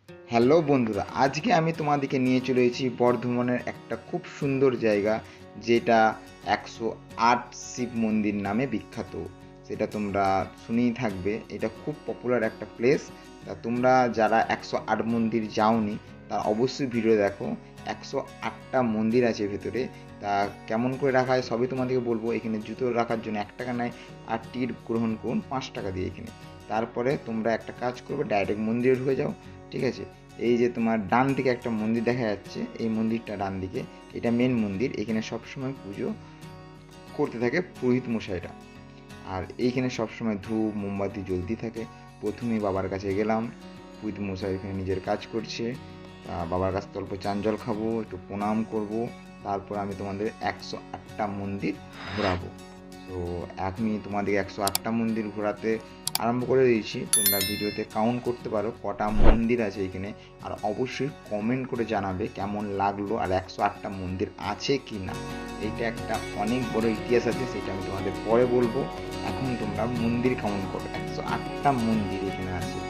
Hello বন্ধুরা, আজকে আমি তোমাদেরকে নিয়ে চলে এসেছি বর্ধমানের একটা খুব সুন্দর জায়গা, যেটা 108 শিব মন্দির নামে বিখ্যাত। সেটা তোমরা শুনেই থাকবে, এটা খুব পপুলার একটা প্লেস। তা তোমরা যারা 108 মন্দির যাওনি, তা অবশ্যই ভিডিও দেখো। 108টা মন্দির আছে ভেতরে। তা কেমন করে রাখা হয় সবই তোমাদেরকে বলবো। এখানে জুতো রাখার জন্য 1 টাকা নেয়, আর টিকিট গ্রহণ করুন 5 টাকা দিয়ে এখানে। তারপরে তোমরা একটা কাজ করবে, ডাইরেক্ট মন্দিরে ঢুকে যাও, ঠিক আছে। এই যে তোমার ডান দিকে একটা মন্দির দেখা যাচ্ছে, এই মন্দিরটা ডান দিকে, এটা মেন মন্দির। এখানে সবসময় পুজো করতে থাকে পুরোহিত মশাইরা। আর এইখানে সবসময় ধূপ মোমবাতি জ্বলতেই থাকে। প্রথমেই বাবার কাছে গেলাম, পুরোহিত মশাই এখানে নিজের কাজ করছে। বাবার কাছ থেকে অল্প চান জল খাবো, একটু প্রণাম করব। তারপর আমি তোমাদের 108টা মন্দির ঘোরাবো। তো আমি তোমাদের 108টা মন্দির ঘোরাতে আরম্ভ করে দিয়েছি। তোমরা ভিডিওতে কাউন্ট করতে পারো কটা মন্দির আছে এখানে। আর অবশ্যই কমেন্ট করে জানাবে কেমন লাগলো, আর 108টা মন্দির আছে কি না। এইটা একটা অনেক বড় ইতিহাস আছে, সেটা আমি তোমাদের পরে বলবো। এখন তোমরা মন্দির কাউন্ট করো, 108টা মন্দির এখানে আছে।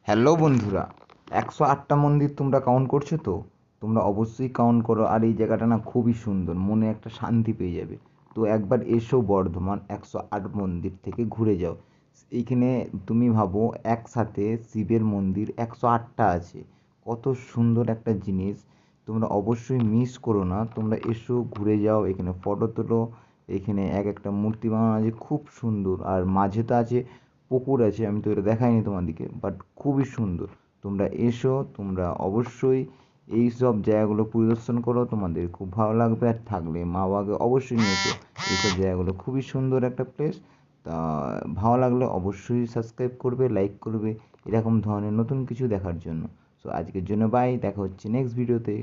হ্যালো বন্ধুরা, 108টা মন্দির তোমরা কাউন্ট করছো তো? তোমরা অবশ্যই কাউন্ট করো। আর এই জায়গাটা না খুবই সুন্দর, মনে একটা শান্তি পেয়ে যাবে। তো একবার এসো বর্ধমান, 108 মন্দির থেকে ঘুরে যাও। এইখানে তুমি ভাবো, একসাথে শিবের মন্দির 108টা আছে। কত সুন্দর একটা জিনিস, তোমরা অবশ্যই মিস করো না। তোমরা এসো, ঘুরে যাও, এখানে ফটো তোলো। এখানে এক একটা মূর্তি বানানো আছে খুব সুন্দর, আর মাঝে তো আছে পুকুর আছে। আমি তো এটা দেখাইনি তোমাদেরকে, বাট খুবই সুন্দর। তোমরা এসো, তোমরা অবশ্যই এই সব জায়গাগুলো পরিদর্শন করো, তোমাদের খুব ভালো লাগবে। আর থাকলে মা বাবাকে অবশ্যই নিয়ে এসো। এইসব জায়গাগুলো খুবই সুন্দর একটা প্লেস। তা ভালো লাগলে অবশ্যই সাবস্ক্রাইব করবে, লাইক করবে, এরকম ধরনের নতুন কিছু দেখার জন্য। সো আজকের জন্য বাই, দেখা হচ্ছে নেক্সট ভিডিওতে।